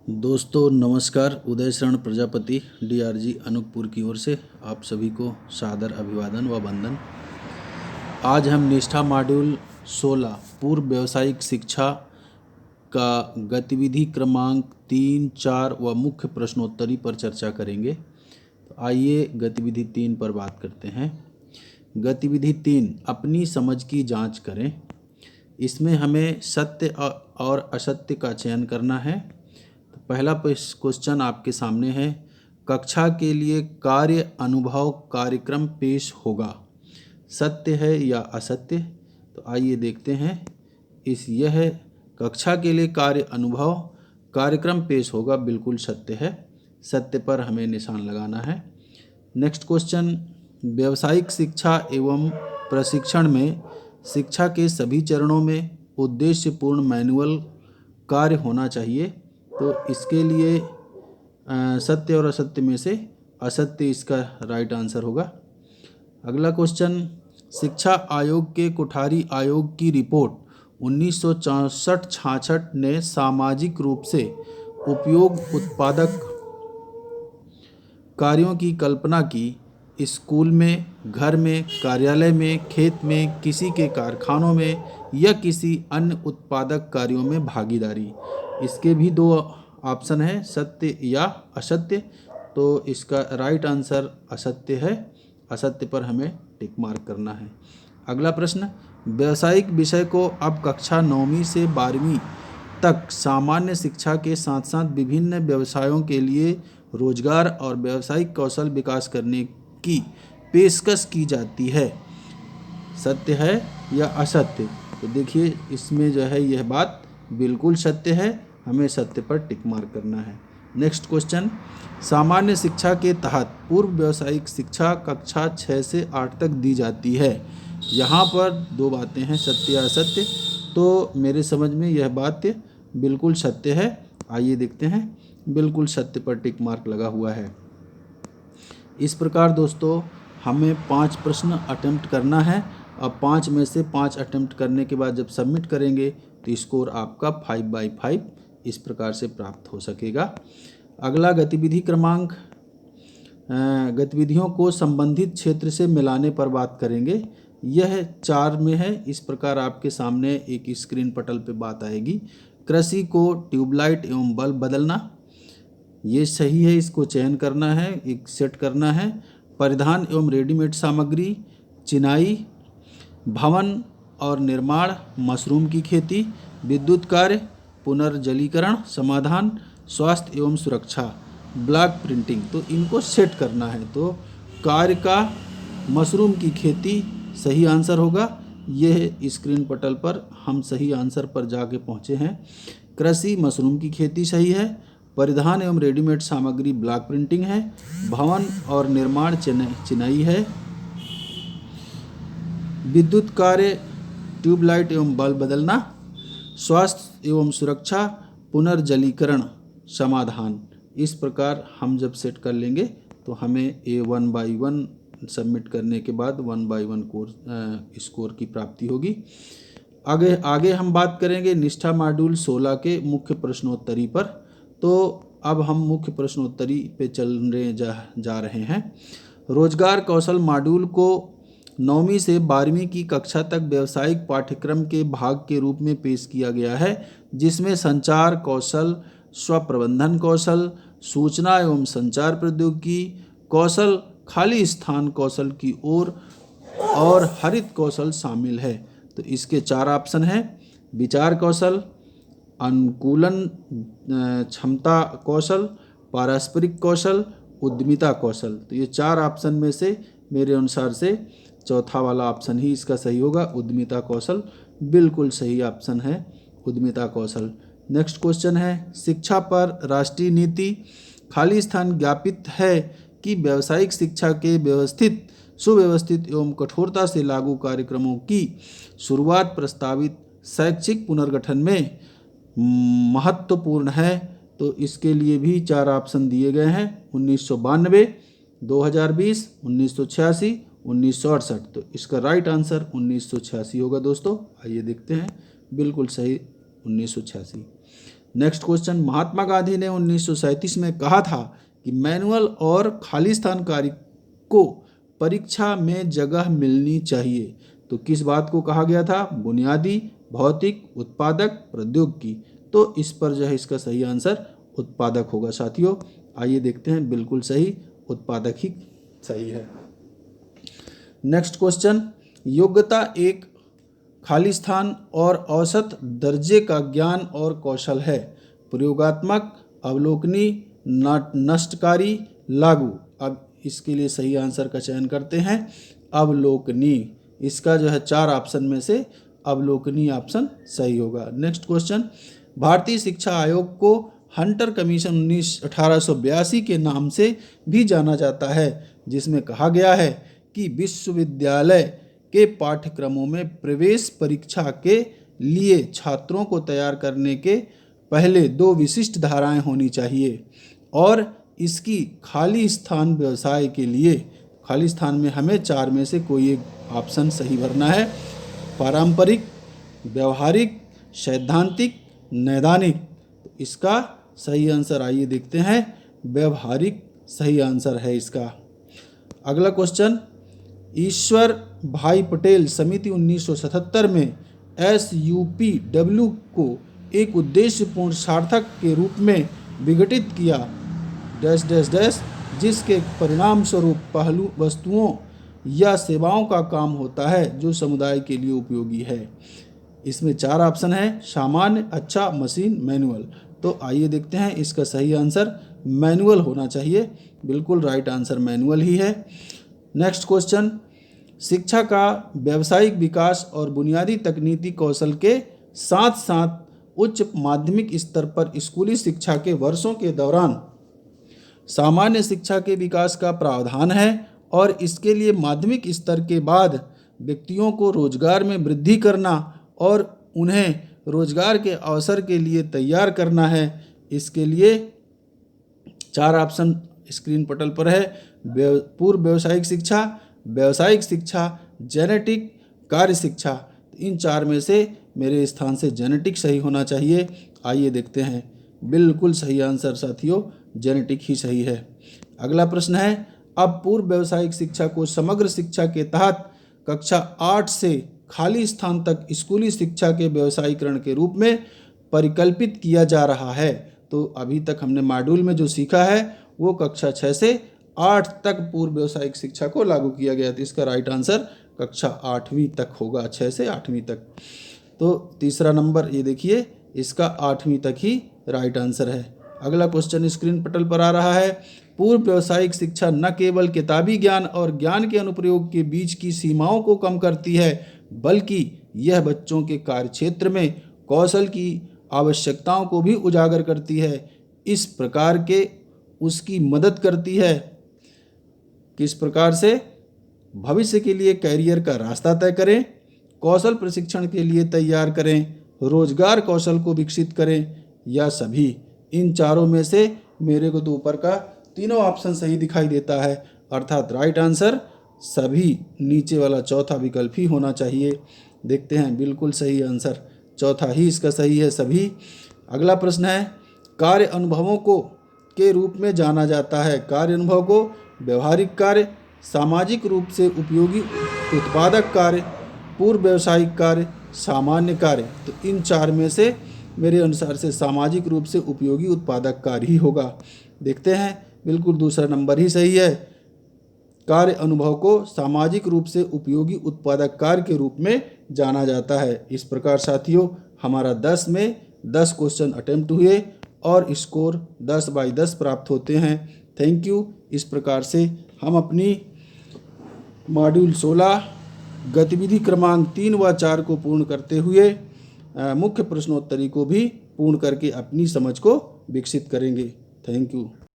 दोस्तों नमस्कार। उदय शरण प्रजापति डीआरजी अनूपपुर की ओर से आप सभी को सादर अभिवादन व वंदन। आज हम निष्ठा मॉड्यूल 16 पूर्व व्यावसायिक शिक्षा का गतिविधि क्रमांक 3, 4 व मुख्य प्रश्नोत्तरी पर चर्चा करेंगे। तो आइए गतिविधि 3 पर बात करते हैं। गतिविधि 3 अपनी समझ की जांच करें। इसमें हमें सत्य और असत्य का चयन करना है। तो पहला क्वेश्चन आपके सामने है, कक्षा के लिए कार्य अनुभव कार्यक्रम पेश होगा, सत्य है या असत्य? तो आइए देखते हैं। यह कक्षा के लिए कार्य अनुभव कार्यक्रम पेश होगा, बिल्कुल सत्य है। सत्य पर हमें निशान लगाना है। नेक्स्ट क्वेश्चन, व्यावसायिक शिक्षा एवं प्रशिक्षण में शिक्षा के सभी चरणों में उद्देश्यपूर्ण मैनुअल कार्य होना चाहिए। तो इसके लिए सत्य और असत्य में से असत्य इसका राइट आंसर होगा। अगला क्वेश्चन, शिक्षा आयोग के कोठारी आयोग की रिपोर्ट 1964-66 ने सामाजिक रूप से उपयोग उत्पादक कार्यों की कल्पना की। स्कूल में, घर में, कार्यालय में, खेत में, किसी के कारखानों में या किसी अन्य उत्पादक कार्यों में भागीदारी। इसके भी दो ऑप्शन है, सत्य या असत्य। तो इसका राइट आंसर असत्य है। असत्य पर हमें टिक मार्क करना है। अगला प्रश्न, व्यावसायिक विषय को अब कक्षा 9वीं से 12वीं तक सामान्य शिक्षा के साथ साथ विभिन्न व्यवसायों के लिए रोजगार और व्यावसायिक कौशल विकास करने की पेशकश की जाती है, सत्य है या असत्य? तो देखिए इसमें जो है यह बात बिल्कुल सत्य है। हमें सत्य पर टिक मार्क करना है। नेक्स्ट क्वेश्चन, सामान्य शिक्षा के तहत पूर्व व्यावसायिक शिक्षा कक्षा 6 से 8 तक दी जाती है। यहाँ पर दो बातें हैं, सत्य या असत्य। तो मेरे समझ में यह बात बिल्कुल सत्य है। आइए देखते हैं। बिल्कुल सत्य पर टिक मार्क लगा हुआ है। इस प्रकार दोस्तों हमें 5 प्रश्न अटेम्प्ट करना है। अब 5 में से 5 अटेम्प्ट करने के बाद जब सबमिट करेंगे तो स्कोर आपका 5/5 इस प्रकार से प्राप्त हो सकेगा। अगला गतिविधि क्रमांक, गतिविधियों को संबंधित क्षेत्र से मिलाने पर बात करेंगे। यह 4 में है। इस प्रकार आपके सामने एक स्क्रीन पटल पे बात आएगी। कृषि को ट्यूबलाइट एवं बल्ब बदलना, ये सही है, इसको चयन करना है, एक सेट करना है। परिधान एवं रेडीमेड सामग्री, चिनाई, भवन और निर्माण, मशरूम की खेती, विद्युत कार्य, पुनर्जलीकरण समाधान, स्वास्थ्य एवं सुरक्षा, ब्लॉक प्रिंटिंग। तो इनको सेट करना है। तो कार्य का मशरूम की खेती सही आंसर होगा। यह स्क्रीन पटल पर हम सही आंसर पर जाके पहुँचे हैं। कृषि मशरूम की खेती सही है। परिधान एवं रेडीमेड सामग्री ब्लॉक प्रिंटिंग है। भवन और निर्माण चिनाई है। विद्युत कार्य ट्यूबलाइट एवं बल्ब बदलना। स्वास्थ्य एवं सुरक्षा पुनर्जलीकरण समाधान। इस प्रकार हम जब सेट कर लेंगे तो हमें ये 1/1 सबमिट करने के बाद 1/1 कोर्स स्कोर की प्राप्ति होगी। आगे हम बात करेंगे निष्ठा मॉड्यूल 16 के मुख्य प्रश्नोत्तरी पर। तो अब हम मुख्य प्रश्नोत्तरी पे जा रहे हैं। रोजगार कौशल मॉड्यूल को 9वीं से 12वीं की कक्षा तक व्यावसायिक पाठ्यक्रम के भाग के रूप में पेश किया गया है, जिसमें संचार कौशल, स्वप्रबंधन कौशल, सूचना एवं संचार प्रौद्योगिकी कौशल, खाली स्थान कौशल की ओर और हरित कौशल शामिल है। तो इसके 4 ऑप्शन हैं, विचार कौशल, अनुकूलन क्षमता कौशल, पारस्परिक कौशल, उद्यमिता कौशल। तो ये 4 ऑप्शन में से मेरे अनुसार से चौथा वाला ऑप्शन ही इसका सही होगा, उद्यमिता कौशल। बिल्कुल सही ऑप्शन है उद्यमिता कौशल। नेक्स्ट क्वेश्चन है, शिक्षा पर राष्ट्रीय नीति खाली स्थान ज्ञापित है कि व्यावसायिक शिक्षा के व्यवस्थित, सुव्यवस्थित एवं कठोरता से लागू कार्यक्रमों की शुरुआत प्रस्तावित शैक्षिक पुनर्गठन में महत्वपूर्ण है। तो इसके लिए भी 4 ऑप्शन दिए गए हैं, 1992, 2020, 1986, 1968। तो इसका राइट आंसर 1986 होगा दोस्तों। आइए देखते हैं। बिल्कुल सही 1986। नेक्स्ट क्वेश्चन, महात्मा गांधी ने 1937 में कहा था कि मैनुअल और खालिस्तान कार्य को परीक्षा में जगह मिलनी चाहिए। तो किस बात को कहा गया था? बुनियादी, भौतिक, उत्पादक, प्रौद्योगिकी। तो इस पर जो है इसका सही आंसर उत्पादक होगा साथियों। आइए देखते हैं, बिल्कुल सही, उत्पादक ही सही है। नेक्स्ट क्वेश्चन, योग्यता एक खालिस्तान और औसत दर्जे का ज्ञान और कौशल है। प्रयोगात्मक, अवलोकनी, नष्टकारी, लागू। अब इसके लिए सही आंसर का चयन करते हैं, अवलोकनी। इसका जो है 4 ऑप्शन में से अवलोकनी ऑप्शन सही होगा। नेक्स्ट क्वेश्चन, भारतीय शिक्षा आयोग को हंटर कमीशन 1882 के नाम से भी जाना जाता है, जिसमें कहा गया है कि विश्वविद्यालय के पाठ्यक्रमों में प्रवेश परीक्षा के लिए छात्रों को तैयार करने के पहले 2 विशिष्ट धाराएं होनी चाहिए और इसकी खाली स्थान व्यवसाय के लिए, खाली स्थान में हमें 4 में से कोई एक ऑप्शन सही भरना है। पारंपरिक, व्यवहारिक, सैद्धांतिक, नैदानिक। तो इसका सही आंसर आइए देखते हैं, व्यवहारिक सही आंसर है इसका। अगला क्वेश्चन, ईश्वर भाई पटेल समिति 1977 में SUPW को एक उद्देश्यपूर्ण सार्थक के रूप में विघटित किया डैश डैश डैश, जिसके परिणाम स्वरूप पहलू वस्तुओं या सेवाओं का काम होता है जो समुदाय के लिए उपयोगी है। इसमें 4 ऑप्शन है, सामान्य, अच्छा, मशीन, मैनुअल। तो आइए देखते हैं, इसका सही आंसर मैनुअल होना चाहिए। बिल्कुल राइट आंसर मैनुअल ही है। नेक्स्ट क्वेश्चन, शिक्षा का व्यावसायिक विकास और बुनियादी तकनीकी कौशल के साथ साथ उच्च माध्यमिक स्तर पर स्कूली शिक्षा के वर्षों के दौरान सामान्य शिक्षा के विकास का प्रावधान है और इसके लिए माध्यमिक स्तर के बाद व्यक्तियों को रोजगार में वृद्धि करना और उन्हें रोजगार के अवसर के लिए तैयार करना है। इसके लिए 4 ऑप्शन स्क्रीन पटल पर है, पूर्व व्यावसायिक शिक्षा, व्यावसायिक शिक्षा, जेनेटिक, कार्य शिक्षा। इन 4 में से मेरे स्थान से जेनेटिक सही होना चाहिए। आइए देखते हैं, बिल्कुल सही आंसर साथियों, जेनेटिक ही सही है। अगला प्रश्न है, अब पूर्व व्यावसायिक शिक्षा को समग्र शिक्षा के तहत कक्षा 8 से खाली स्थान तक स्कूली शिक्षा के व्यावसायीकरण के रूप में परिकल्पित किया जा रहा है। तो अभी तक हमने मॉड्यूल में जो सीखा है वो कक्षा 6 से 8 तक पूर्व व्यावसायिक शिक्षा को लागू किया गया। तो इसका राइट आंसर कक्षा 8वीं तक होगा, 6 से 8वीं तक। तो तीसरा नंबर ये देखिए, इसका 8वीं तक ही राइट आंसर है। अगला क्वेश्चन स्क्रीन पटल पर आ रहा है, पूर्व व्यावसायिक शिक्षा न केवल किताबी ज्ञान और ज्ञान के अनुप्रयोग के बीच की सीमाओं को कम करती है, बल्कि यह बच्चों के कार्यक्षेत्र में कौशल की आवश्यकताओं को भी उजागर करती है। इस प्रकार के उसकी मदद करती है। किस प्रकार से? भविष्य के लिए कैरियर का रास्ता तय करें, कौशल प्रशिक्षण के लिए तैयार करें, रोजगार कौशल को विकसित करें, या सभी। इन चारों में से मेरे को तो ऊपर का तीनों ऑप्शन सही दिखाई देता है, अर्थात राइट आंसर सभी, नीचे वाला चौथा विकल्प ही होना चाहिए। देखते हैं, बिल्कुल सही आंसर चौथा ही इसका सही है, सभी। अगला प्रश्न है, कार्य अनुभवों को के रूप में जाना जाता है। कार्य अनुभव को व्यवहारिक कार्य, सामाजिक रूप से उपयोगी उत्पादक कार्य, पूर्व व्यावसायिक कार्य, सामान्य कार्य। तो इन 4 में से मेरे अनुसार से सामाजिक रूप से उपयोगी उत्पादक कार्य ही होगा। देखते हैं, बिल्कुल दूसरा नंबर ही सही है। कार्य अनुभव को सामाजिक रूप से उपयोगी उत्पादक कार्य के रूप में जाना जाता है। इस प्रकार साथियों हमारा 10 में 10 क्वेश्चन अटेम्प्ट हुए और स्कोर 10/10 प्राप्त होते हैं। Thank you. इस प्रकार से हम अपनी मॉड्यूल 16 गतिविधि क्रमांक 3 व 4 को पूर्ण करते हुए मुख्य प्रश्नोत्तरी को भी पूर्ण करके अपनी समझ को विकसित करेंगे। Thank you.